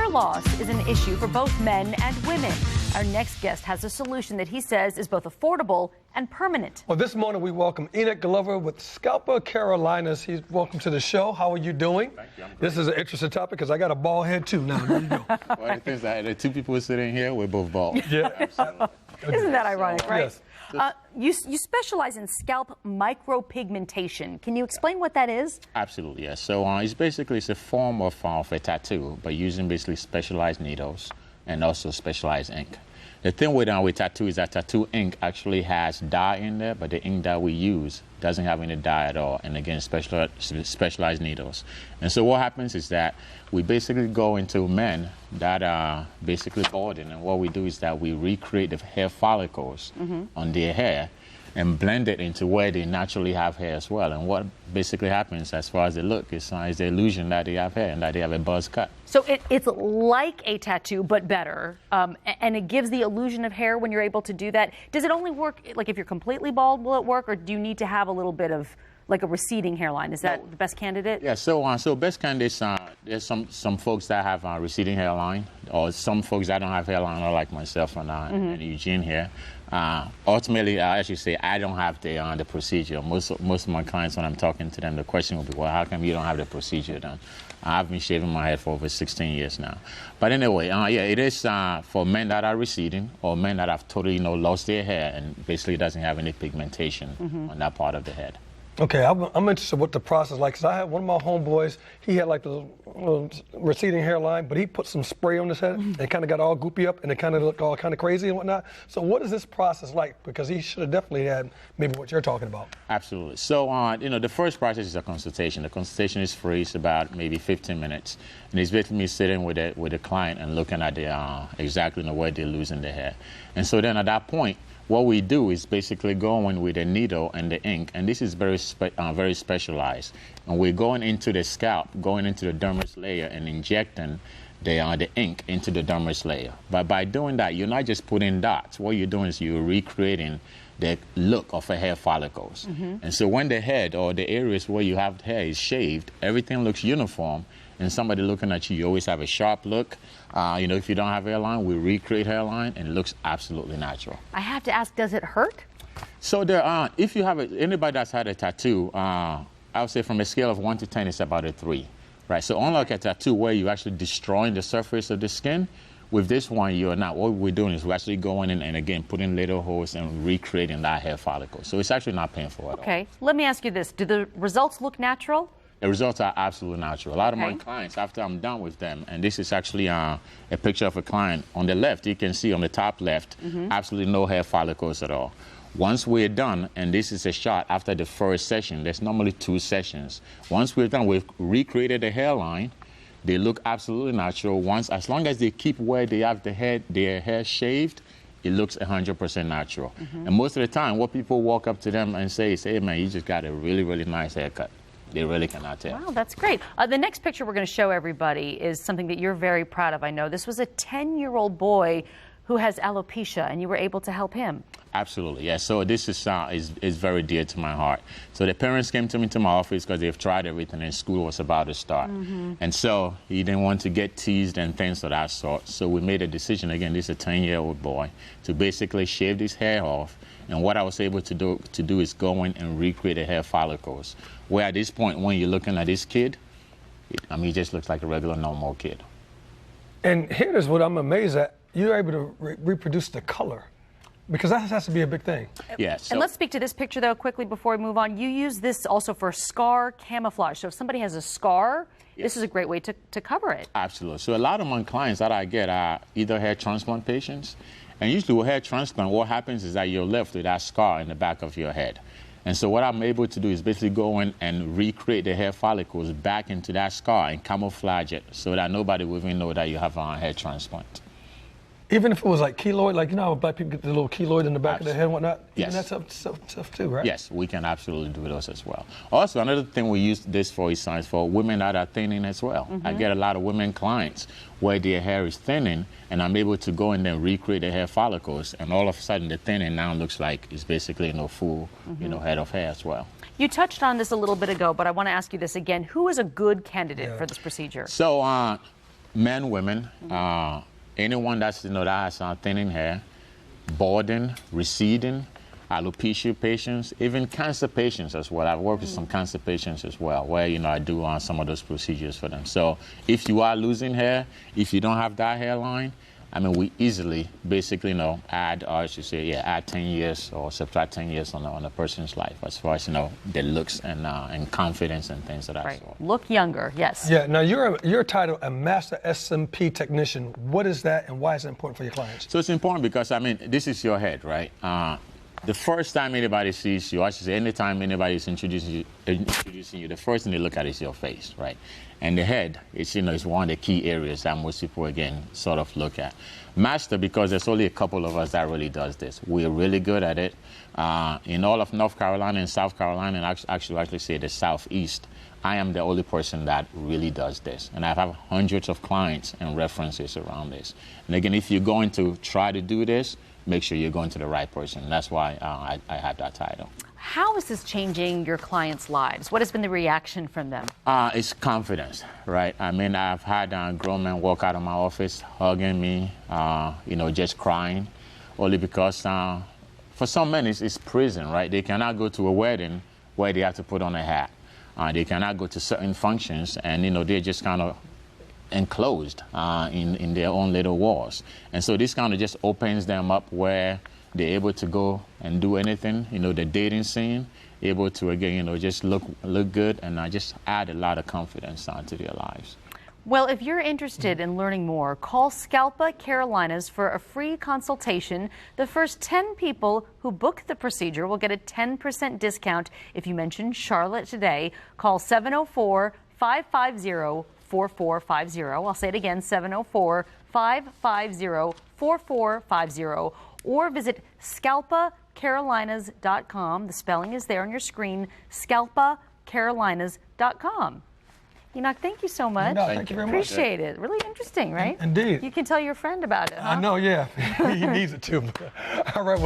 Hair loss is an issue for both men and women. Our next guest has a solution that he says is both affordable and permanent. Well, this morning we welcome Enoch Glover with ScalpCarolinas. He's welcome to the show. How are you doing? Thank you. I'm great. This is an interesting topic because I got a bald head too now. There you go. Well, the thing is that the two people sitting here, we're both bald. Yeah. Isn't that ironic, right? Yes. You specialize in scalp micro-pigmentation. Can you explain what that is? Absolutely, yes. So it's a form of a tattoo, but using basically specialized needles and also specialized ink. The thing with tattoo is that tattoo ink actually has dye in there, but the ink that we use doesn't have any dye at all, and again, specialized needles. And so what happens is that we basically go into men that are basically balding, and what we do is that we recreate the hair follicles on their hair and blend it into where they naturally have hair as well. And what basically happens as far as they look is the illusion that they have hair and that they have a buzz cut. So it's like a tattoo, but better, and it gives the illusion of hair when you're able to do that. Does it only work, like if you're completely bald, will it work, or do you need to have a little bit of like a receding hairline? Is that the best candidate? Yeah, so best candidates, there's some folks that have a receding hairline, or some folks that don't have hairline, like myself and Eugene here. Ultimately, I should say I don't have the procedure. Most of my clients, when I'm talking to them, the question will be, well, how come you don't have the procedure done? I've been shaving my head for over 16 years now. But anyway, yeah, it is for men that are receding or men that have totally lost their hair and basically doesn't have any pigmentation on that part of the head. Okay, I'm interested what the process is like, because I had one of my homeboys, he had like the receding hairline, but he put some spray on his head and it kind of got all goopy up and it kind of looked all kind of crazy and whatnot. So what is this process like? Because he should have definitely had maybe what you're talking about. Absolutely. So, the first process is a consultation. The consultation is free. It's about maybe 15 minutes. And it's basically me sitting with the client and looking at exactly where they're losing their hair. And so then at that point, what we do is basically go in with a needle and the ink, and this is very specialized. And we're going into the scalp, going into the dermis layer and injecting the ink into the dermis layer. But by doing that, you're not just putting dots. What you're doing is you're recreating the look of a hair follicles. And so when the head or the areas where you have hair is shaved, everything looks uniform. And somebody looking at you always have a sharp look. If you don't have hairline, we recreate hairline, and it looks absolutely natural. I have to ask, does it hurt? So if you have anybody that's had a tattoo, I would say from a scale of 1 to 10, it's about a 3, right? So unlike a tattoo where you're actually destroying the surface of the skin, with this one, you're not. What we're doing is we're actually going in and again putting little holes and recreating that hair follicle. So it's actually not painful at all. Okay, let me ask you this: do the results look natural? The results are absolutely natural. A lot of my clients, after I'm done with them, and this is actually a picture of a client. On the left, you can see on the top left, absolutely no hair follicles at all. Once we're done, and this is a shot after the first session, there's normally 2 sessions. Once we're done, we've recreated the hairline. They look absolutely natural. As long as they keep where they have their hair shaved, it looks 100% natural. And most of the time, what people walk up to them and say is, hey man, you just got a really, really nice haircut. They really cannot tell. Wow, that's great. The next picture we're going to show everybody is something that you're very proud of, I know. This was a 10-year-old boy who has alopecia, and you were able to help him. Absolutely, yes. So this is very dear to my heart. So the parents came to me to my office because they've tried everything and school was about to start. And so he didn't want to get teased and things of that sort. So we made a decision, again, this is a 10-year-old boy, to basically shave his hair off. And what I was able to do is go in and recreate the hair follicles. Where at this point, when you're looking at this kid, he just looks like a regular, normal kid. And here's what I'm amazed at. You're able to reproduce the color, because that has to be a big thing. Yes. And let's speak to this picture, though, quickly before we move on. You use this also for scar camouflage. So if somebody has a scar, this is a great way to cover it. Absolutely. So a lot of my clients that I get are either hair transplant patients. And usually with hair transplant, what happens is that you're left with that scar in the back of your head. And so what I'm able to do is basically go in and recreate the hair follicles back into that scar and camouflage it so that nobody will even know that you have a hair transplant. Even if it was like keloid, like, how black people get the little keloid in the back of their head and whatnot? Yes. Even that stuff too, right? Yes, we can absolutely do those as well. Also, another thing we use this for is for women that are thinning as well. I get a lot of women clients where their hair is thinning, and I'm able to go in there and recreate the hair follicles, and all of a sudden the thinning now looks like it's basically full head of hair as well. You touched on this a little bit ago, but I want to ask you this again. Who is a good candidate for this procedure? So, Men, women, anyone that's, that has thinning hair, balding, receding, alopecia patients, even cancer patients as well. I've worked with some cancer patients as well, where, I do some of those procedures for them. So if you are losing hair, if you don't have that hairline, we easily, basically, add 10 years or subtract 10 years on a person's life as far as, their looks and confidence and things of that sort. Look younger, yes. Yeah, now you're titled a Master SMP Technician. What is that and why is it important for your clients? So it's important because, this is your head, right? The first time anybody sees you, anytime anybody is introducing you, the first thing they look at is your face, right? And the head, is one of the key areas that most people, again, sort of look at. Master, because there's only a couple of us that really does this. We're really good at it. In all of North Carolina and South Carolina, and actually say the Southeast, I am the only person that really does this. And I have hundreds of clients and references around this. And again, if you're going to try to do this, make sure you're going to the right person. That's why I have that title. How is this changing your clients' lives? What has been the reaction from them? It's confidence, right? I've had grown men walk out of my office hugging me, just crying, only because for some men it's prison, right? They cannot go to a wedding where they have to put on a hat. They cannot go to certain functions, and they're just kind of enclosed in their own little walls. And so this kind of just opens them up where they're able to go and do anything, the dating scene, able to, again, just look good and just add a lot of confidence to their lives. Well, if you're interested in learning more, call Scalp Carolinas for a free consultation. The first 10 people who book the procedure will get a 10% discount if you mention Charlotte today. Call 704-550-4450. I'll say it again, 704-550-4450. Or visit ScalpCarolinas.com. The spelling is there on your screen, ScalpCarolinas.com. Enoch, thank you so much. No, thank you very much. Appreciate it. Really interesting, right? Indeed. You can tell your friend about it, huh? I know, yeah. He needs it too. All right.